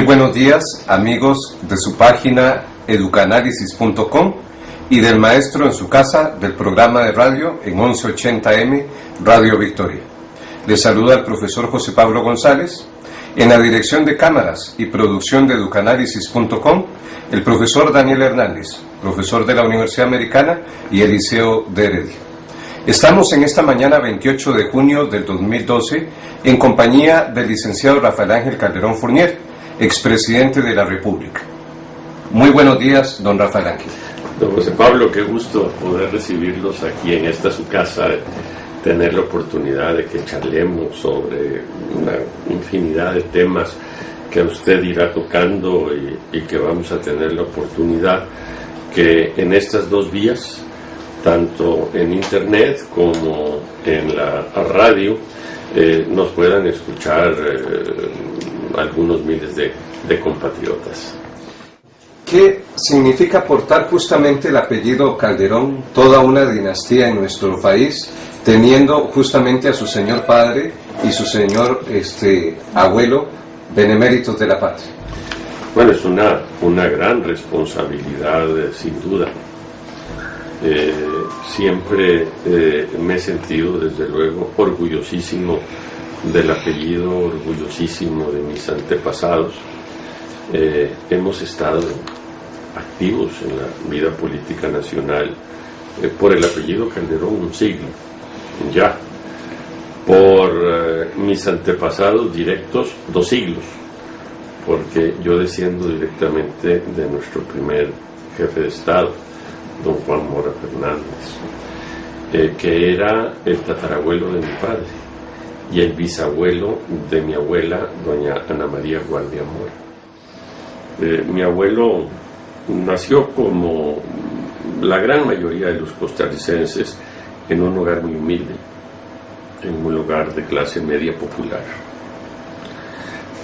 buenos días, amigos de su página educanálisis.com y del maestro en su casa del programa de radio en 1180M Radio Victoria. Les saluda el profesor José Pablo González. En la dirección de cámaras y producción de educanálisis.com, el profesor Daniel Hernández, profesor de la Universidad Americana y el Liceo de Heredia. Estamos en esta mañana 28 de junio del 2012 en compañía del licenciado Rafael Ángel Calderón Fournier, expresidente de la República. Muy buenos días, don Rafael Ángel. Don José Pablo, qué gusto poder recibirlos aquí en esta su casa, tener la oportunidad de que charlemos sobre una infinidad de temas que usted irá tocando y que vamos a tener la oportunidad que en estas dos vías, tanto en internet como en la radio, nos puedan escuchar algunos miles de compatriotas. ¿Qué significa portar justamente el apellido Calderón, toda una dinastía en nuestro país, teniendo justamente a su señor padre y su señor abuelo beneméritos de la patria? Bueno, es una gran responsabilidad, sin duda. Siempre me he sentido, desde luego, orgullosísimo del apellido, orgullosísimo de mis antepasados. Hemos estado activos en la vida política nacional por el apellido Calderón un siglo ya, por mis antepasados directos 2 siglos, porque yo desciendo directamente de nuestro primer jefe de Estado, don Juan Mora Fernández, que era el tatarabuelo de mi padre y el bisabuelo de mi abuela, doña Ana María Guardia Mora. Mi abuelo nació, como la gran mayoría de los costarricenses, en un hogar muy humilde, en un hogar de clase media popular.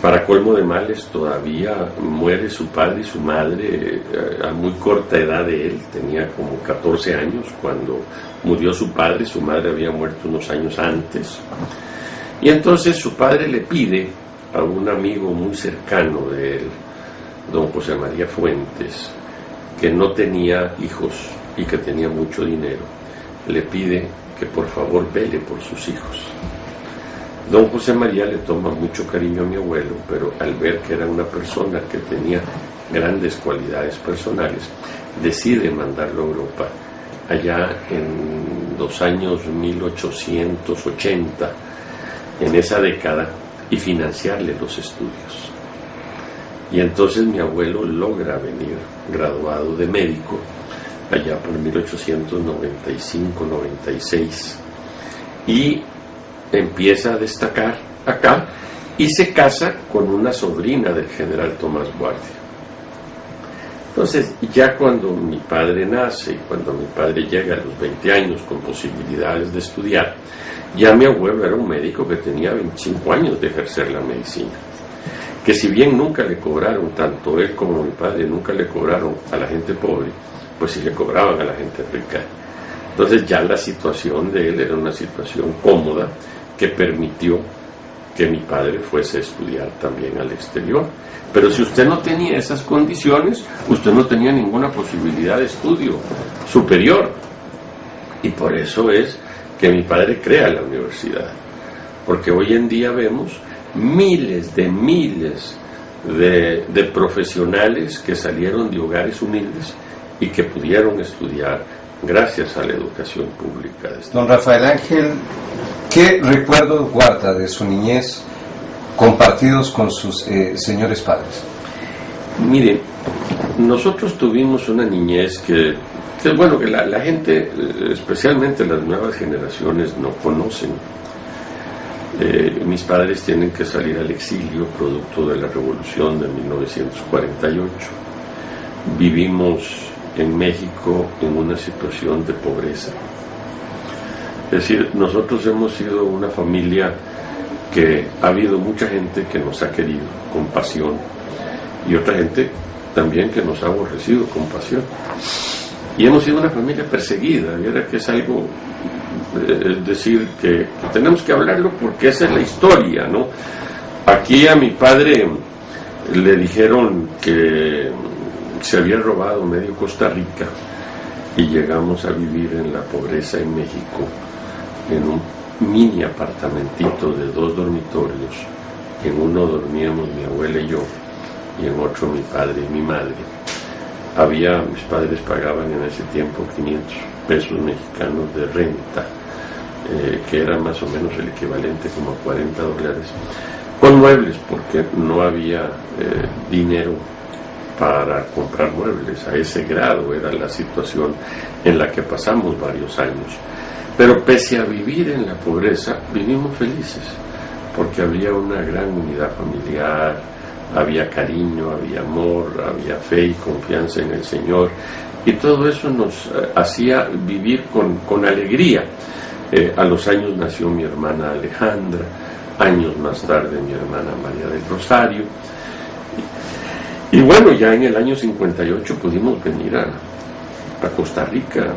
Para colmo de males, todavía muere su padre y su madre a muy corta edad de él. Tenía como 14 años cuando murió su padre. Su madre había muerto unos años antes. Y entonces su padre le pide a un amigo muy cercano de él, don José María Fuentes, que no tenía hijos y que tenía mucho dinero, le pide que por favor vele por sus hijos. Don José María le toma mucho cariño a mi abuelo, pero al ver que era una persona que tenía grandes cualidades personales, decide mandarlo a Europa, allá en los años 1880, en esa década, y financiarle los estudios. Y entonces mi abuelo logra venir graduado de médico allá por 1895-96 y empieza a destacar acá y se casa con una sobrina del general Tomás Guardia. Entonces, ya cuando mi padre nace, cuando mi padre llega a los 20 años con posibilidades de estudiar, ya mi abuelo era un médico que tenía 25 años de ejercer la medicina, que si bien nunca le cobraron, tanto él como mi padre nunca le cobraron a la gente pobre, pues sí le cobraban a la gente rica. Entonces ya la situación de él era una situación cómoda que permitió que mi padre fuese a estudiar también al exterior. Pero si usted no tenía esas condiciones, usted no tenía ninguna posibilidad de estudio superior. Y por eso es que mi padre crea la universidad. Porque hoy en día vemos miles de profesionales que salieron de hogares humildes y que pudieron estudiar gracias a la educación pública. Don Rafael Ángel, ¿qué recuerdos guarda de su niñez compartidos con sus señores padres? Mire, nosotros tuvimos una niñez que es bueno que la gente, especialmente las nuevas generaciones, no conocen. Mis padres tienen que salir al exilio producto de la revolución de 1948. Vivimos en México en una situación de pobreza. Es decir, nosotros hemos sido una familia que ha habido mucha gente que nos ha querido con pasión y otra gente también que nos ha aborrecido con pasión. Y hemos sido una familia perseguida, y ahora que es algo, es decir, que tenemos que hablarlo porque esa es la historia, ¿no? Aquí a mi padre Le dijeron que se había robado medio Costa Rica y llegamos a vivir en la pobreza en México, en un mini apartamentito de 2 dormitorios. En uno dormíamos mi abuela y yo, y en otro mi padre y mi madre. Mis padres pagaban en ese tiempo 500 pesos mexicanos de renta, que era más o menos el equivalente como a $40, con muebles, porque no había dinero para comprar muebles. A ese grado era la situación en la que pasamos varios años. Pero pese a vivir en la pobreza, vivimos felices, porque había una gran unidad familiar, había cariño, había amor, había fe y confianza en el Señor, y todo eso nos hacía vivir con alegría. A los años nació mi hermana Alejandra, años más tarde mi hermana María del Rosario, y bueno, ya en el año 58 pudimos venir a Costa Rica,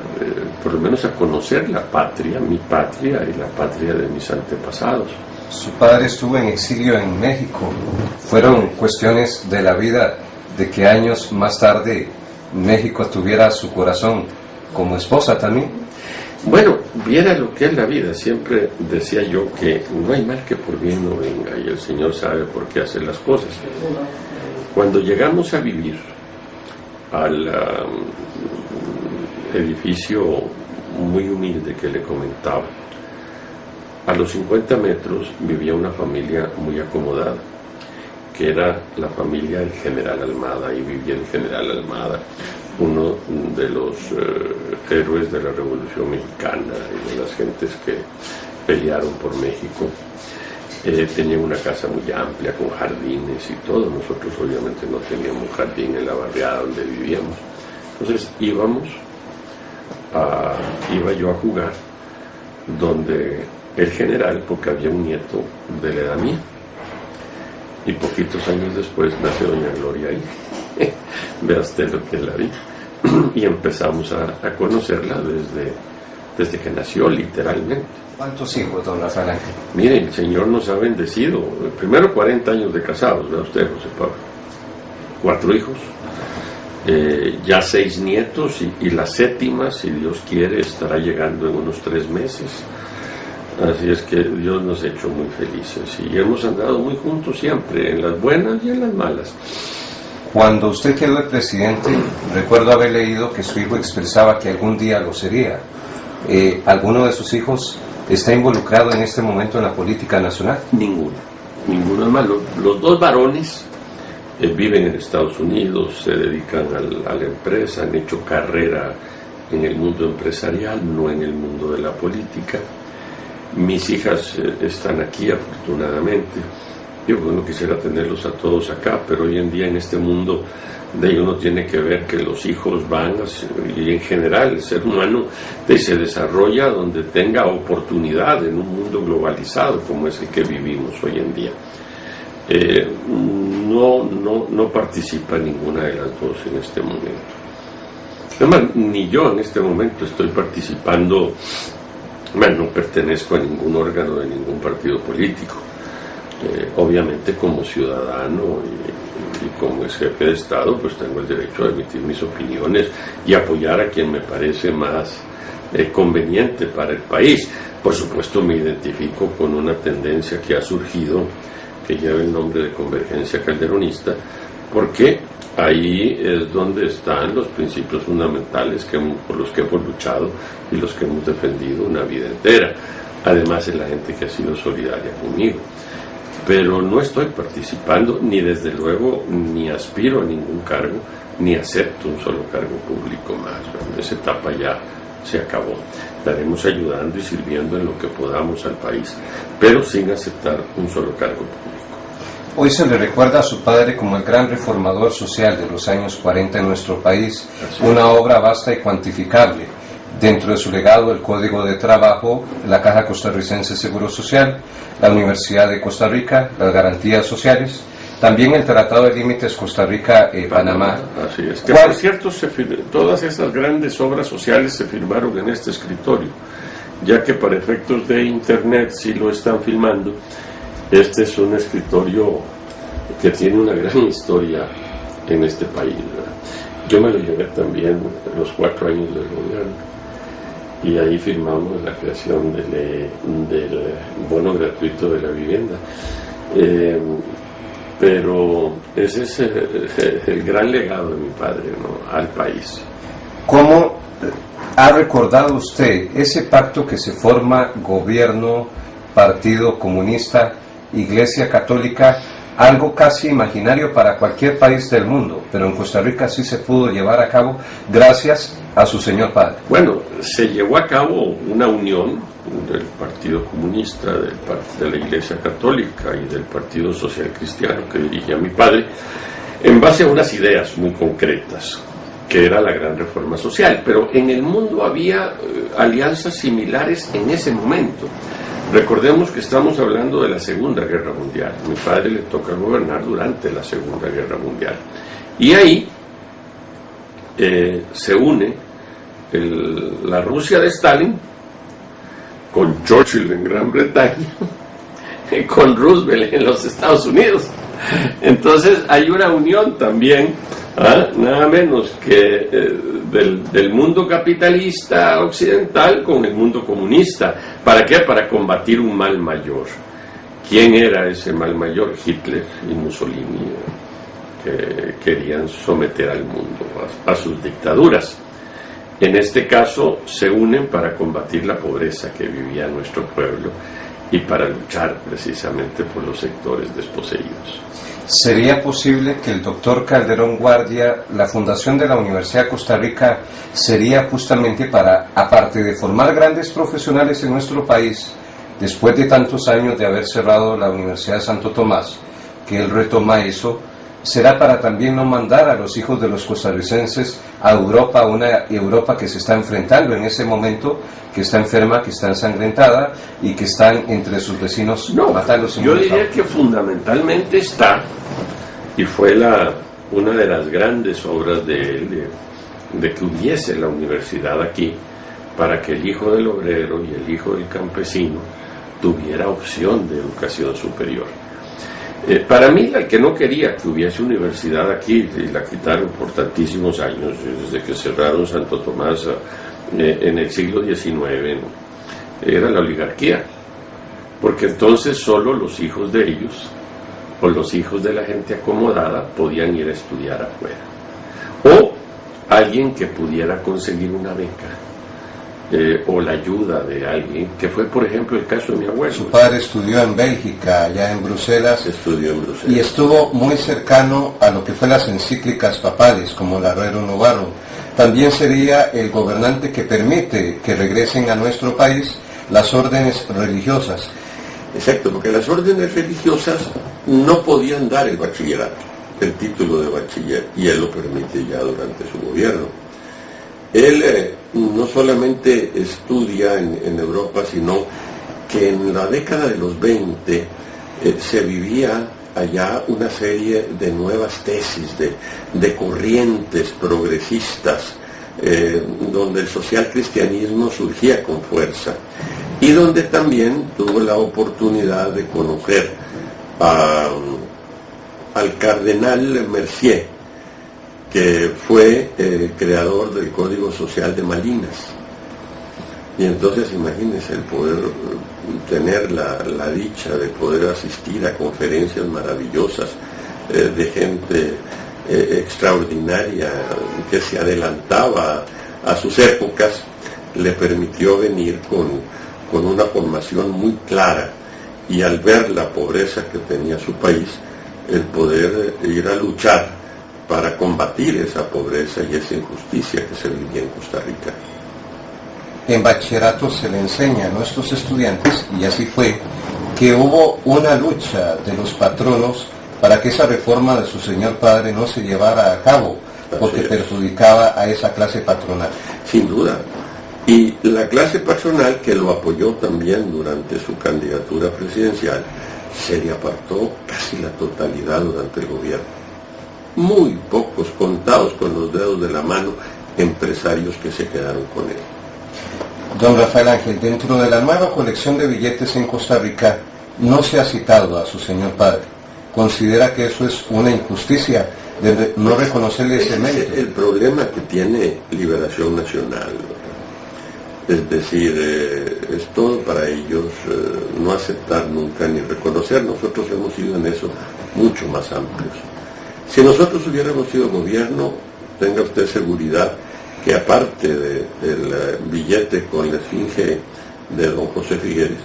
por lo menos a conocer la patria, mi patria y la patria de mis antepasados. Su padre estuvo en exilio en México. ¿Fueron cuestiones de la vida de que años más tarde México tuviera su corazón como esposa también? Bueno, viera lo que es la vida. Siempre decía yo que no hay mal que por bien no venga, y el Señor sabe por qué hace las cosas. Cuando llegamos a vivir al edificio muy humilde que le comentaba, a los 50 metros vivía una familia muy acomodada, que era la familia del general Almada, y vivía el general Almada, uno de los héroes de la Revolución Mexicana y de las gentes que pelearon por México. Tenía una casa muy amplia, con jardines y todo. Nosotros obviamente no teníamos jardín en la barriada donde vivíamos. Entonces iba yo a jugar donde el general, porque había un nieto de la edad mía, y poquitos años después nace doña Gloria ahí. Vea usted lo que es la vida. Y empezamos a conocerla desde que nació, literalmente. ¿Cuántos hijos, don Rafael? Miren, el Señor nos ha bendecido. Primero 40 años de casados, vea usted, José Pablo. 4 hijos, ya 6 nietos, y la 7ª, si Dios quiere, estará llegando en unos 3 meses. Así es que Dios nos ha hecho muy felices y hemos andado muy juntos siempre, en las buenas y en las malas. Cuando usted quedó el presidente, recuerdo haber leído que su hijo expresaba que algún día lo sería. ¿Alguno de sus hijos está involucrado en este momento en la política nacional? Ninguno es malo. Los 2 varones viven en Estados Unidos, se dedican a la empresa, han hecho carrera en el mundo empresarial, no en el mundo de la política. Mis hijas están aquí, afortunadamente. Yo no quisiera tenerlos a todos acá, pero hoy en día en este mundo uno tiene que ver que los hijos van, y en general el ser humano se desarrolla donde tenga oportunidad en un mundo globalizado como es el que vivimos hoy en día. No participa ninguna de las 2 en este momento. Además, ni yo en este momento estoy participando. No pertenezco a ningún órgano de ningún partido político. Obviamente como ciudadano y como ex jefe de Estado, pues tengo el derecho a emitir mis opiniones y apoyar a quien me parece más conveniente para el país. Por supuesto me identifico con una tendencia que ha surgido, que lleva el nombre de Convergencia Calderonista, porque ahí es donde están los principios fundamentales por los que hemos luchado y los que hemos defendido una vida entera. Además es la gente que ha sido solidaria conmigo. Pero no estoy participando, ni desde luego, ni aspiro a ningún cargo, ni acepto un solo cargo público más. Bueno, esa etapa ya se acabó. Estaremos ayudando y sirviendo en lo que podamos al país, pero sin aceptar un solo cargo público. Hoy se le recuerda a su padre como el gran reformador social de los años 40 en nuestro país, una obra vasta y cuantificable. Dentro de su legado, el Código de Trabajo, la Caja Costarricense de Seguro Social, la Universidad de Costa Rica, las garantías sociales, también el Tratado de Límites Costa Rica-Panamá. Así es. Que por cierto, todas esas grandes obras sociales se firmaron en este escritorio, ya que para efectos de internet, si lo están filmando, este es un escritorio que tiene una gran historia en este país, ¿verdad? Yo me lo llevé también los 4 años del gobierno y ahí firmamos la creación del bono gratuito de la vivienda. Pero ese es el gran legado de mi padre, ¿no?, al país. ¿Cómo ha recordado usted ese pacto que se forma gobierno, Partido Comunista, Iglesia Católica, algo casi imaginario para cualquier país del mundo, pero en Costa Rica sí se pudo llevar a cabo gracias a su señor padre? Bueno, se llevó a cabo una unión del Partido Comunista, de la Iglesia Católica y del Partido Social Cristiano que dirigía mi padre, en base a unas ideas muy concretas, que era la gran reforma social, pero en el mundo había alianzas similares en ese momento. Recordemos que estamos hablando de la Segunda Guerra Mundial. Mi padre le toca gobernar durante la Segunda Guerra Mundial. Y ahí se une la Rusia de Stalin con Churchill en Gran Bretaña, con Roosevelt en los Estados Unidos. Entonces hay una unión también, nada menos que del mundo capitalista occidental con el mundo comunista. ¿Para qué? Para combatir un mal mayor. ¿Quién era ese mal mayor? Hitler y Mussolini, que querían someter al mundo a sus dictaduras. En este caso se unen para combatir la pobreza que vivía nuestro pueblo y para luchar precisamente por los sectores desposeídos. ¿Sería posible que el doctor Calderón Guardia, la fundación de la Universidad de Costa Rica, sería justamente para, aparte de formar grandes profesionales en nuestro país, después de tantos años de haber cerrado la Universidad de Santo Tomás, que él retoma eso, será para también no mandar a los hijos de los costarricenses a Europa, una Europa que se está enfrentando en ese momento, que está enferma, que está ensangrentada y que están entre sus vecinos matándose? Yo diría que fundamentalmente está, y fue una de las grandes obras de él, de que hubiese la universidad aquí, para que el hijo del obrero y el hijo del campesino tuviera opción de educación superior. Para mí, el que no quería que hubiese universidad aquí, y la quitaron por tantísimos años, desde que cerraron Santo Tomás en el siglo XIX, ¿no?, era la oligarquía, porque entonces solo los hijos de ellos, o los hijos de la gente acomodada, podían ir a estudiar afuera, o alguien que pudiera conseguir una beca, o la ayuda de alguien, que fue por ejemplo el caso de mi abuelo. Su padre estudió en Bélgica, allá en Bruselas, estudió en Bruselas, y estuvo muy cercano a lo que fue las encíclicas papales, como la Rerum Novarum. También sería el gobernante que permite que regresen a nuestro país las órdenes religiosas. Exacto, porque las órdenes religiosas no podían dar el bachillerato, el título de bachiller, y él lo permite ya durante su gobierno. Él no solamente estudia en Europa, sino que en la década de los 20 se vivía allá una serie de nuevas tesis, de corrientes progresistas, donde el social cristianismo surgía con fuerza, y donde también tuvo la oportunidad de conocer al cardenal Mercier, que fue creador del Código Social de Malinas. Y entonces imagínense el poder tener la dicha de poder asistir a conferencias maravillosas de gente extraordinaria que se adelantaba a sus épocas, le permitió venir con una formación muy clara, y al ver la pobreza que tenía su país, el poder ir a luchar para combatir esa pobreza y esa injusticia que se vivía en Costa Rica. En bachillerato se le enseña a nuestros estudiantes, y así fue, que hubo una lucha de los patronos para que esa reforma de su señor padre no se llevara a cabo, porque perjudicaba a esa clase patronal. Sin duda. Y la clase patronal, que lo apoyó también durante su candidatura presidencial, se le apartó casi la totalidad durante el gobierno. Muy pocos, contados con los dedos de la mano, empresarios que se quedaron con él. Don Rafael Ángel, dentro de la nueva colección de billetes en Costa Rica no se ha citado a su señor padre. considera que eso es una injusticia, de no reconocerle ese mérito. El problema que tiene Liberación Nacional, es decir, es todo para ellos no aceptar nunca ni reconocer. Nosotros hemos sido en eso mucho más amplios. Si nosotros hubiéramos sido gobierno, tenga usted seguridad que aparte del billete con la esfinge de don José Figueres,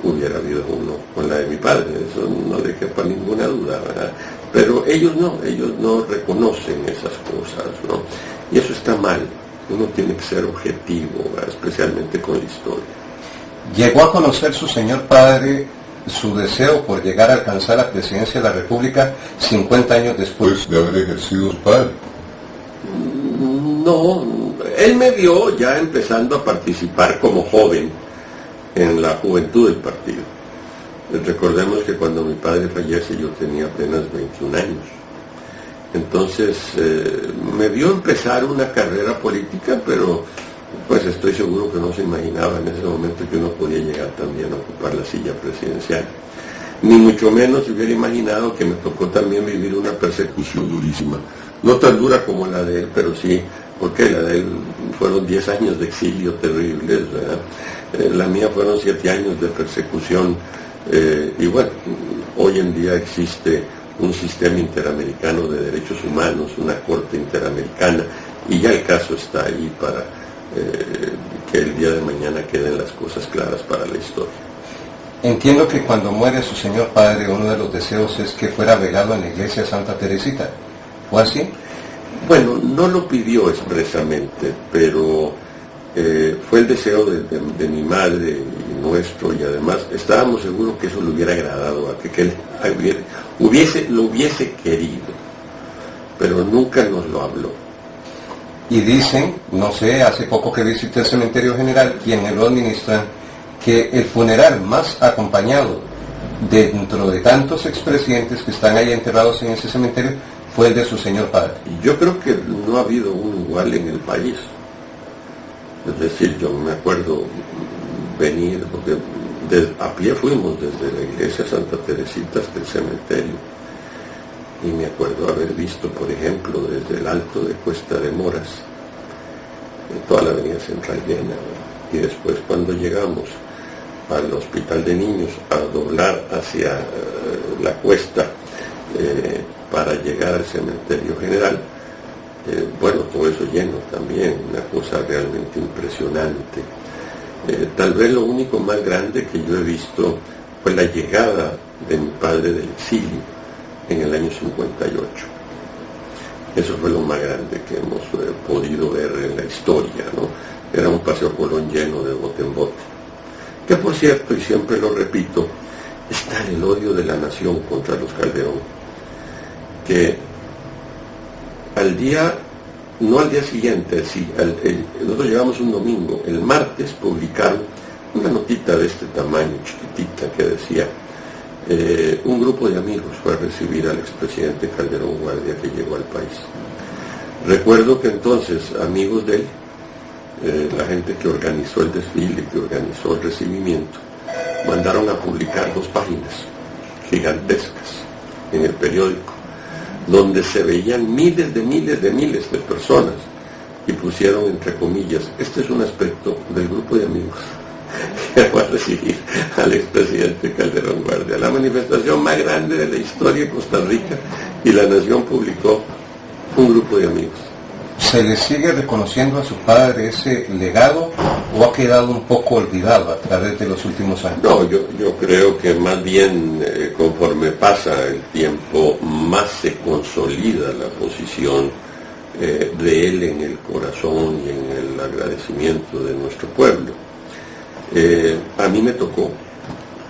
hubiera habido uno con la de mi padre, eso no le quepa ninguna duda, ¿verdad? Pero ellos no reconocen esas cosas, ¿no? Y eso está mal. Uno tiene que ser objetivo, ¿verdad? Especialmente con la historia. ¿Llegó a conocer su señor padre su deseo por llegar a alcanzar la presidencia de la República 50 años después de haber ejercido su padre? No, él me vio ya empezando a participar como joven en la juventud del partido. Recordemos que cuando mi padre fallece yo tenía apenas 21 años. Entonces me vio empezar una carrera política, pero pues estoy seguro que no se imaginaba en ese momento que uno podía llegar también a ocupar la silla presidencial. Ni mucho menos se hubiera imaginado que me tocó también vivir una persecución durísima. No tan dura como la de él, pero sí, porque la de él fueron 10 años de exilio terribles, ¿verdad? La mía fueron 7 años de persecución. Y bueno, hoy en día existe un sistema interamericano de derechos humanos, una corte interamericana, y ya el caso está ahí para que el día de mañana queden las cosas claras para la historia. Entiendo que cuando muere su señor padre, uno de los deseos es que fuera velado en la iglesia Santa Teresita. ¿Fue así? Bueno, no lo pidió expresamente, pero fue el deseo de mi madre y nuestro, y además estábamos seguros que eso le hubiera agradado a que él lo hubiese querido, pero nunca nos lo habló. Y dicen, no sé, hace poco que visité el cementerio general, quienes lo administran, que el funeral más acompañado dentro de tantos expresidentes que están ahí enterrados en ese cementerio fue el de su señor padre. Yo creo que no ha habido un igual en el país. Es decir, yo me acuerdo venir, porque a pie fuimos desde la iglesia Santa Teresita hasta el cementerio. Y me acuerdo haber visto, por ejemplo, desde el alto de Cuesta de Moras, toda la avenida central llena. Y después cuando llegamos al hospital de niños a doblar hacia la cuesta para llegar al cementerio general, bueno, todo eso lleno también, una cosa realmente impresionante. Tal vez lo único más grande que yo he visto fue la llegada de mi padre del exilio en el año 58. Eso fue lo más grande que hemos podido ver en la historia, ¿no? Era un Paseo Colón lleno de bote en bote. Que por cierto, y siempre lo repito, está el odio de la nación contra los Calderón. Que no al día siguiente, nosotros llegamos un domingo, el martes publicaron una notita de este tamaño, chiquitita, que decía, un grupo de amigos fue a recibir al expresidente Calderón Guardia que llegó al país. Recuerdo que entonces amigos de él, la gente que organizó el desfile, que organizó el recibimiento, mandaron a publicar 2 páginas gigantescas en el periódico, donde se veían miles de personas, y pusieron entre comillas, este es un aspecto del grupo de amigos que va a recibir al expresidente Calderón Guardia, la manifestación más grande de la historia de Costa Rica, y la nación publicó un grupo de amigos. ¿Se le sigue reconociendo a su padre ese legado o ha quedado un poco olvidado a través de los últimos años? No, yo creo que más bien conforme pasa el tiempo, más se consolida la posición de él en el corazón y en el agradecimiento de nuestro pueblo. A mí me tocó,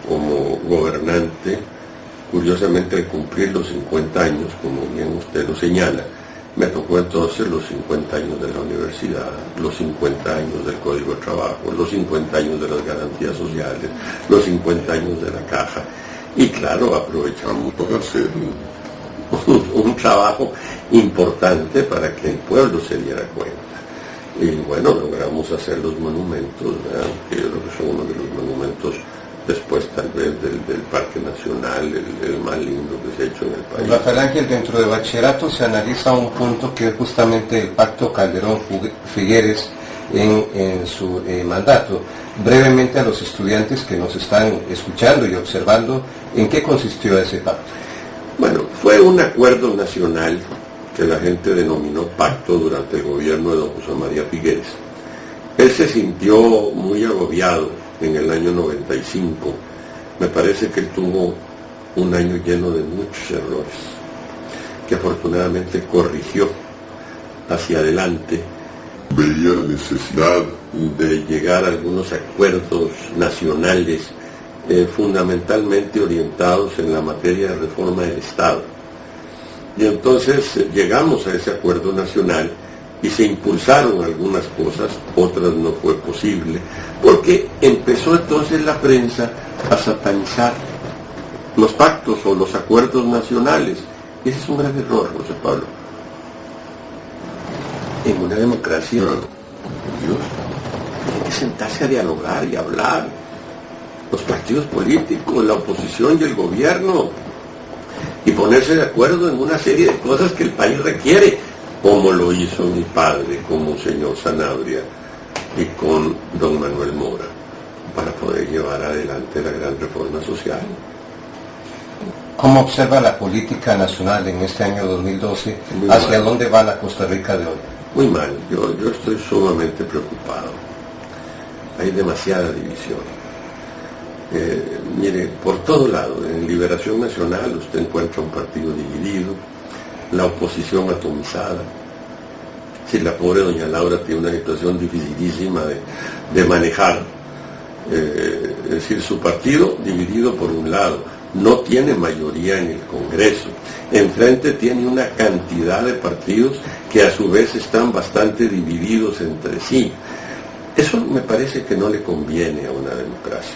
como gobernante, curiosamente al cumplir los 50 años, como bien usted lo señala, me tocó entonces los 50 años de la universidad, los 50 años del Código de Trabajo, los 50 años de las garantías sociales, los 50 años de la Caja. Y claro, aprovechamos para hacer un trabajo importante para que el pueblo se diera cuenta. Y bueno, logramos hacer los monumentos, ¿verdad? Que yo creo que son uno de los monumentos después tal vez del Parque Nacional, el más lindo que se ha hecho en el país. Rafael Ángel, dentro de bachillerato se analiza un punto que es justamente el pacto Calderón-Figueres en su mandato. Brevemente a los estudiantes que nos están escuchando y observando, ¿en qué consistió ese pacto? Bueno, fue un acuerdo nacional que la gente denominó pacto durante el gobierno de don José María Figueres. Él se sintió muy agobiado en el año 95. Me parece que él tuvo un año lleno de muchos errores, que afortunadamente corrigió hacia adelante. Veía la necesidad de llegar a algunos acuerdos nacionales fundamentalmente orientados en la materia de reforma del Estado. Y entonces llegamos a ese acuerdo nacional y se impulsaron algunas cosas, otras no fue posible, porque empezó entonces la prensa a satanizar los pactos o los acuerdos nacionales. Y ese es un gran error, José Pablo. En una democracia, Dios, hay que sentarse a dialogar y hablar. Los partidos políticos, la oposición y el gobierno, y ponerse de acuerdo en una serie de cosas que el país requiere, como lo hizo mi padre con Monseñor Sanabria y con don Manuel Mora, para poder llevar adelante la gran reforma social. ¿Cómo observa la política nacional en este año 2012? ¿Hacia dónde va la Costa Rica de hoy? Muy mal, yo estoy sumamente preocupado. Hay demasiada división. Mire, por todo lado, en Liberación Nacional usted encuentra un partido dividido, la oposición atomizada. Si la pobre doña Laura tiene una situación dificilísima de manejar, es decir, su partido dividido por un lado, no tiene mayoría en el Congreso, enfrente tiene una cantidad de partidos que a su vez están bastante divididos entre sí. Eso me parece que no le conviene a una democracia.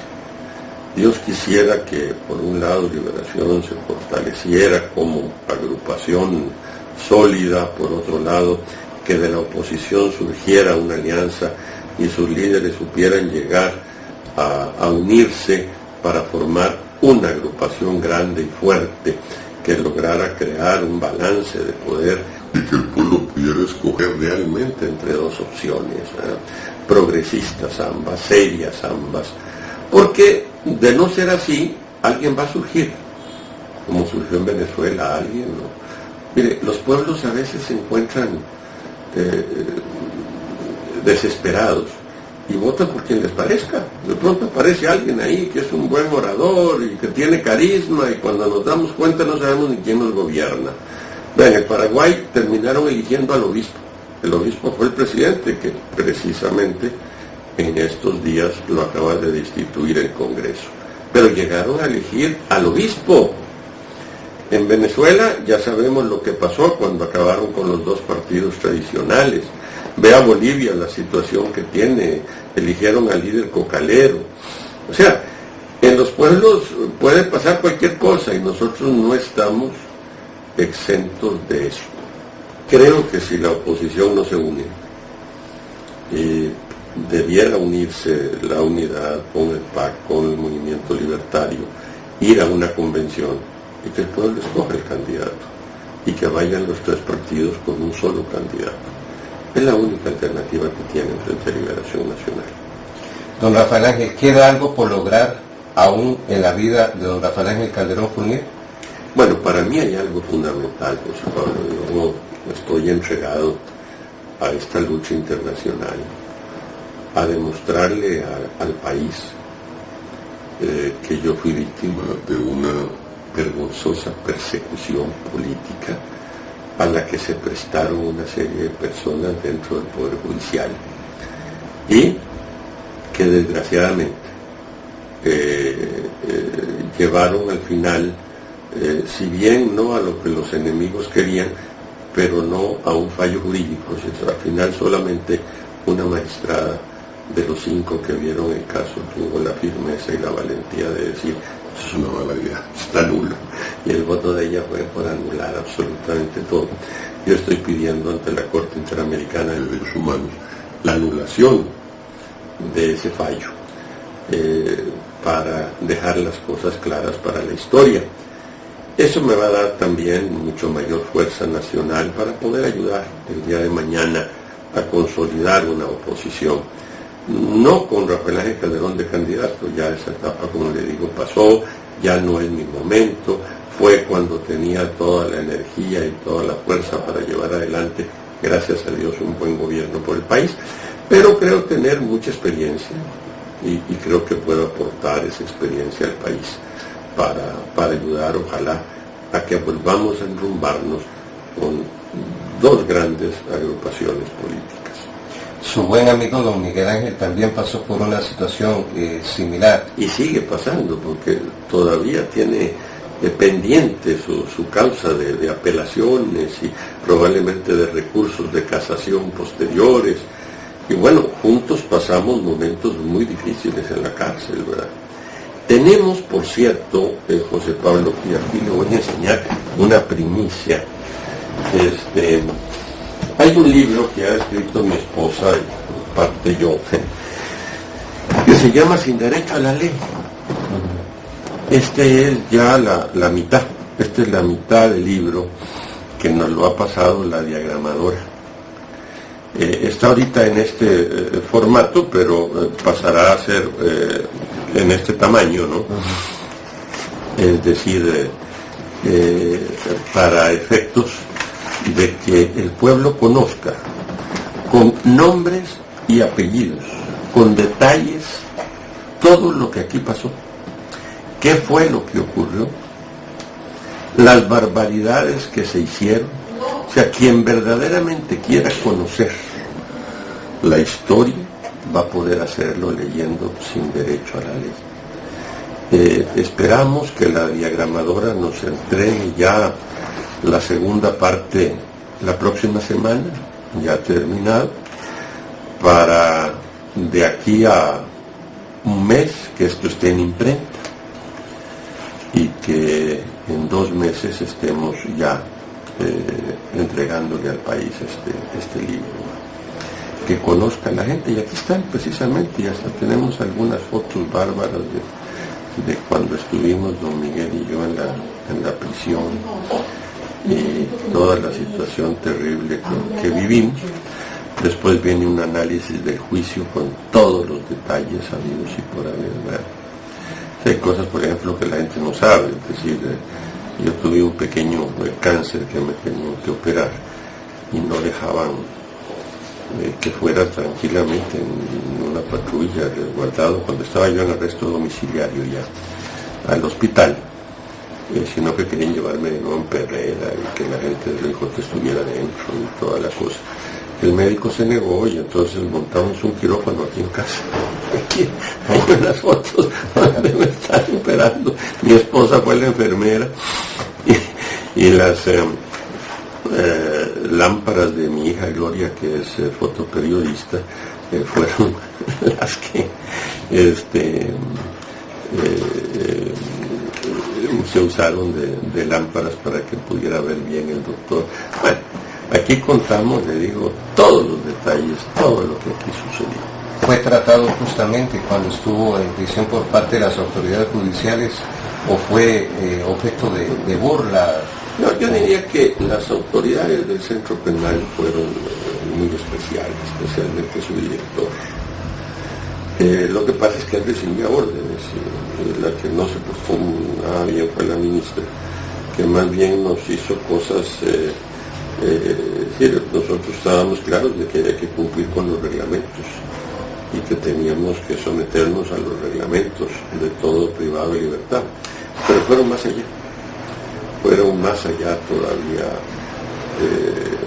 Dios quisiera que, por un lado, Liberación se fortaleciera como agrupación sólida, por otro lado, que de la oposición surgiera una alianza y sus líderes supieran llegar a unirse para formar una agrupación grande y fuerte que lograra crear un balance de poder y que el pueblo pudiera escoger realmente entre dos opciones, progresistas ambas, serias ambas, porque de no ser así, alguien va a surgir, como surgió en Venezuela alguien, ¿no? Mire, los pueblos a veces se encuentran desesperados y votan por quien les parezca. De pronto aparece alguien ahí que es un buen orador y que tiene carisma, y cuando nos damos cuenta no sabemos ni quién nos gobierna. Vean, en el Paraguay terminaron eligiendo al obispo. El obispo fue el presidente, que precisamente en estos días lo acaba de destituir el Congreso. Pero llegaron a elegir al obispo. En Venezuela ya sabemos lo que pasó cuando acabaron con los dos partidos tradicionales. Ve a Bolivia la situación que tiene, eligieron al líder cocalero. O sea, en los pueblos puede pasar cualquier cosa y nosotros no estamos exentos de eso. Creo que si la oposición no se une, debiera unirse la unidad con el PAC, con el movimiento libertario, ir a una convención y que el pueblo escoja el candidato y que vayan los tres partidos con un solo candidato. Es la única alternativa que tienen frente a Liberación Nacional. Don Rafael Ángel, ¿queda algo por lograr aún en la vida de don Rafael Ángel Calderón Fournier? Bueno, para mí hay algo fundamental, José Pablo. Yo estoy entregado a esta lucha internacional, a demostrarle al país que yo fui víctima de una vergonzosa persecución política a la que se prestaron una serie de personas dentro del Poder Judicial y que desgraciadamente llevaron al final, si bien no a lo que los enemigos querían, pero no a un fallo jurídico, sino al final solamente una magistrada de los 5 que vieron el caso tuvo la firmeza y la valentía de decir: eso es una mala idea, está nulo. Y el voto de ella fue por anular absolutamente todo. Yo estoy pidiendo ante la Corte Interamericana de Derechos Humanos la anulación de ese fallo, para dejar las cosas claras para la historia. Eso me va a dar también mucho mayor fuerza nacional para poder ayudar el día de mañana a consolidar una oposición. No con Rafael Ángel Calderón de candidato, ya esa etapa, como le digo, pasó, ya no es mi momento, fue cuando tenía toda la energía y toda la fuerza para llevar adelante, gracias a Dios, un buen gobierno por el país, pero creo tener mucha experiencia y creo que puedo aportar esa experiencia al país para ayudar, ojalá, a que volvamos a enrumbarnos con dos grandes agrupaciones políticas. Su buen amigo don Miguel Ángel también pasó por una situación similar. Y sigue pasando, porque todavía tiene pendiente su causa de apelaciones y probablemente de recursos de casación posteriores. Y bueno, juntos pasamos momentos muy difíciles en la cárcel, ¿verdad? Tenemos, por cierto, José Pablo, y aquí le voy a enseñar una primicia. Hay un libro que ha escrito mi esposa y parte yo, que se llama Sin Derecho a la Ley. Este es ya la mitad, esta es la mitad del libro que nos lo ha pasado la diagramadora. Está ahorita en este formato, pero pasará a ser en este tamaño, ¿no? Es decir, para efectos de que el pueblo conozca con nombres y apellidos, con detalles, todo lo que aquí pasó. ¿Qué fue lo que ocurrió? Las barbaridades que se hicieron. O sea, quien verdaderamente quiera conocer la historia va a poder hacerlo leyendo Sin Derecho a la Ley. Esperamos que la diagramadora nos entregue ya la segunda parte la próxima semana, ya terminado, para de aquí a un mes que esto esté en imprenta y que en 2 meses estemos ya entregándole al país este libro, que conozca la gente. Y aquí están precisamente, y hasta tenemos algunas fotos bárbaras de cuando estuvimos don Miguel y yo en la prisión, y toda la situación terrible que vivimos. Después viene un análisis del juicio con todos los detalles habidos y por haber, ¿verdad? Hay cosas, por ejemplo, que la gente no sabe. Es decir, yo tuve un pequeño cáncer que me tenían que operar y no dejaban que fuera tranquilamente en una patrulla resguardado cuando estaba yo en arresto domiciliario ya al hospital, sino que querían llevarme de nuevo en perrera y que la gente del helicóptero estuviera dentro y toda la cosa. El médico se negó y entonces montamos un quirófano aquí en casa. Aquí hay unas fotos donde me están operando. Mi esposa fue la enfermera y las lámparas de mi hija Gloria, que es fotoperiodista, fueron las que se usaron de lámparas para que pudiera ver bien el doctor. Bueno, aquí contamos, le digo, todos los detalles, todo lo que aquí sucedió. ¿Fue tratado justamente cuando estuvo en prisión por parte de las autoridades judiciales o fue objeto de burla? No, yo diría que las autoridades del centro penal fueron muy especiales, especialmente su director. Lo que pasa es que él recibía órdenes, la que no se portó nada bien fue la ministra, que más bien nos hizo cosas. Nosotros estábamos claros de que había que cumplir con los reglamentos y que teníamos que someternos a los reglamentos de todo privado de libertad, pero fueron más allá todavía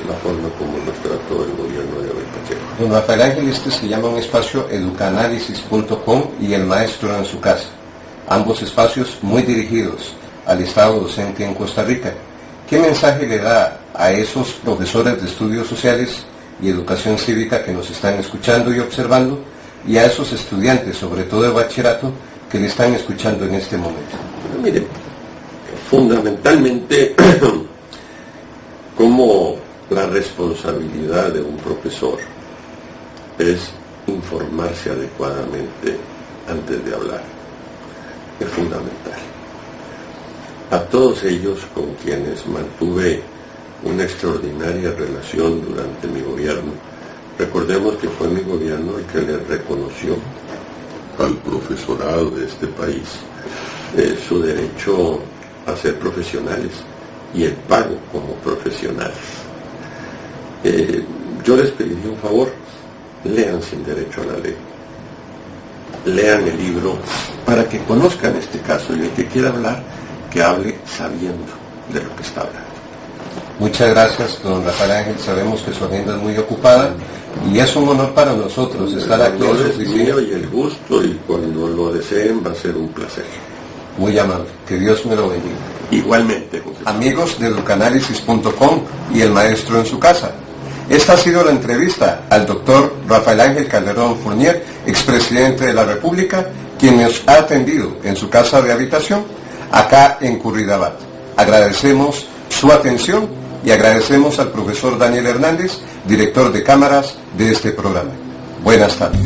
la forma como nos trató el gobierno de Abel Pacheco. Don Rafael Ángel, este se llama un espacio educanálisis.com y El Maestro en su casa, ambos espacios muy dirigidos al Estado docente en Costa Rica. ¿Qué mensaje le da a esos profesores de estudios sociales y educación cívica que nos están escuchando y observando, y a esos estudiantes, sobre todo de bachillerato, que le están escuchando en este momento? Mire, fundamentalmente, como la responsabilidad de un profesor es informarse adecuadamente antes de hablar. es fundamental. A todos ellos con quienes mantuve una extraordinaria relación durante mi gobierno, recordemos que fue mi gobierno el que le reconoció al profesorado de este país su derecho a ser profesionales y el pago como profesionales. Yo les pediría un favor: lean Sin Derecho a la Ley, lean el libro para que conozcan este caso, y el que quiera hablar, que hable sabiendo de lo que está hablando. Muchas gracias, don Rafael Ángel. Sabemos que su agenda es muy ocupada y es un honor para nosotros estar aquí en su Es oficina. mío y el gusto, y cuando lo deseen va a ser un placer. Muy amable. Que Dios me lo bendiga. Igualmente, José. Amigos de educanálisis.com y el maestro en su casa. Esta ha sido la entrevista al doctor Rafael Ángel Calderón Fournier, expresidente de la República, quien nos ha atendido en su casa de habitación, acá en Curridabat. Agradecemos su atención y agradecemos al profesor Daniel Hernández, director de cámaras de este programa. Buenas tardes.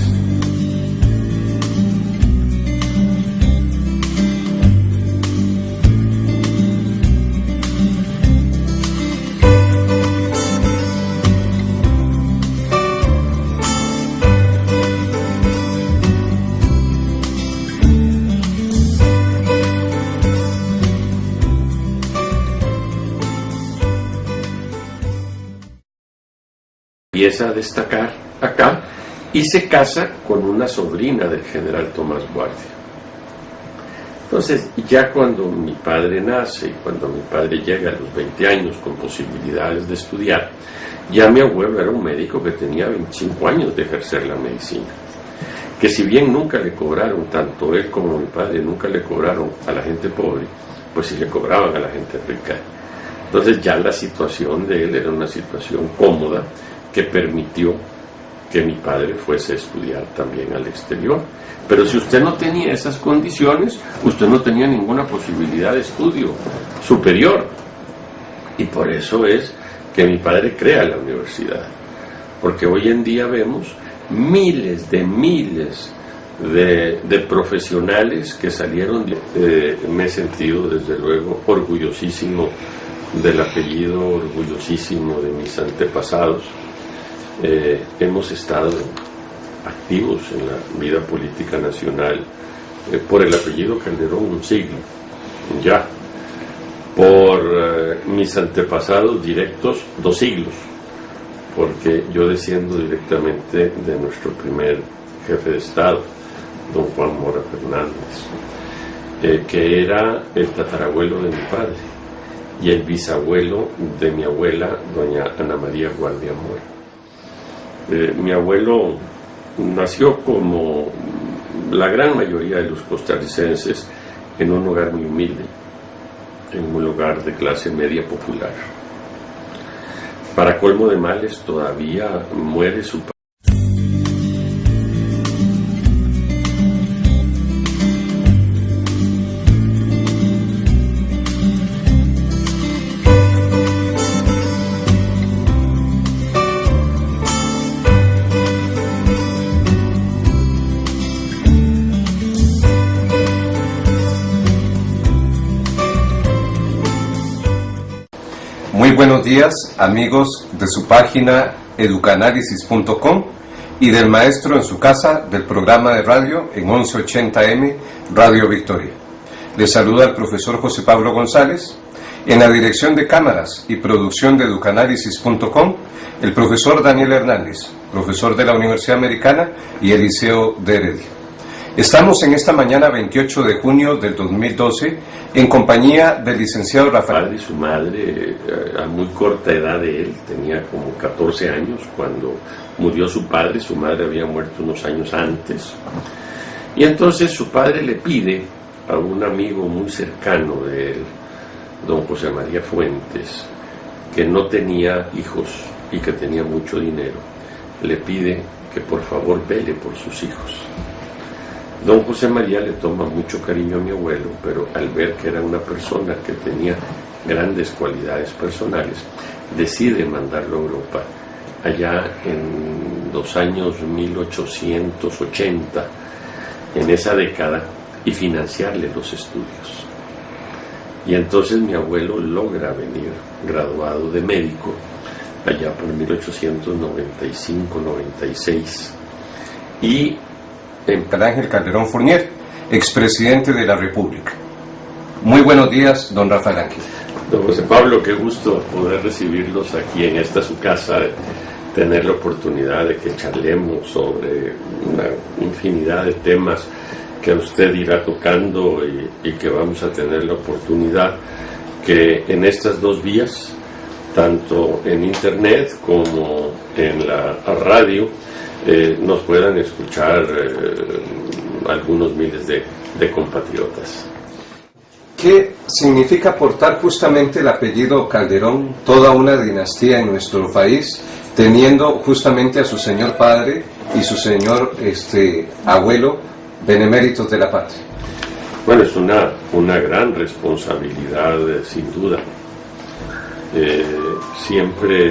Empieza a destacar acá y se casa con una sobrina del general Tomás Guardia. Entonces, ya cuando mi padre nace y cuando mi padre llega a los 20 años con posibilidades de estudiar, ya mi abuelo era un médico que tenía 25 años de ejercer la medicina. Que si bien nunca le cobraron, tanto él como mi padre nunca le cobraron a la gente pobre, pues sí le cobraban a la gente rica. Entonces ya la situación de él era una situación cómoda, que permitió que mi padre fuese a estudiar también al exterior. Pero si usted no tenía esas condiciones, usted no tenía ninguna posibilidad de estudio superior. Y por eso es que mi padre crea la universidad. Porque hoy en día vemos miles de profesionales que salieron. Me he sentido, desde luego, orgullosísimo del apellido, orgullosísimo de mis antepasados. Hemos estado activos en la vida política nacional por el apellido Calderón un siglo, ya por mis antepasados directos 2 siglos, porque yo desciendo directamente de nuestro primer jefe de Estado, don Juan Mora Fernández, que era el tatarabuelo de mi padre y el bisabuelo de mi abuela, doña Ana María Guardia Mora. Mi abuelo nació, como la gran mayoría de los costarricenses, en un hogar muy humilde, en un hogar de clase media popular. Para colmo de males, todavía muere su padre. Muy buenos días, amigos de su página educanálisis.com y del maestro en su casa del programa de radio en 1180M Radio Victoria. Les saluda el profesor José Pablo González. En la dirección de cámaras y producción de educanálisis.com, el profesor Daniel Hernández, profesor de la Universidad Americana y el Liceo de Heredia. Estamos en esta mañana 28 de junio del 2012 en compañía del licenciado Rafael. Y su madre, a muy corta edad de él, tenía como 14 años cuando murió su padre. Su madre había muerto unos años antes. Y entonces su padre le pide a un amigo muy cercano de él, don José María Fuentes, que no tenía hijos y que tenía mucho dinero, le pide que por favor vele por sus hijos. Don José María le toma mucho cariño a mi abuelo, pero al ver que era una persona que tenía grandes cualidades personales, decide mandarlo a Europa. Allá en los años 1880, en esa década, y financiarle los estudios. Y entonces mi abuelo logra venir graduado de médico allá por 1895-96 y Ángel Calderón Fournier, expresidente de la República. Muy buenos días, don Rafael Ángel. Don José Pablo, qué gusto poder recibirlos aquí en esta su casa, tener la oportunidad de que charlemos sobre una infinidad de temas que usted irá tocando y que vamos a tener la oportunidad que en estas dos vías, tanto en internet como en la radio, nos puedan escuchar algunos miles de compatriotas. ¿Qué significa portar justamente el apellido Calderón, toda una dinastía en nuestro país, teniendo justamente a su señor padre y su señor abuelo beneméritos de la patria? Bueno, es una gran responsabilidad, sin duda. Siempre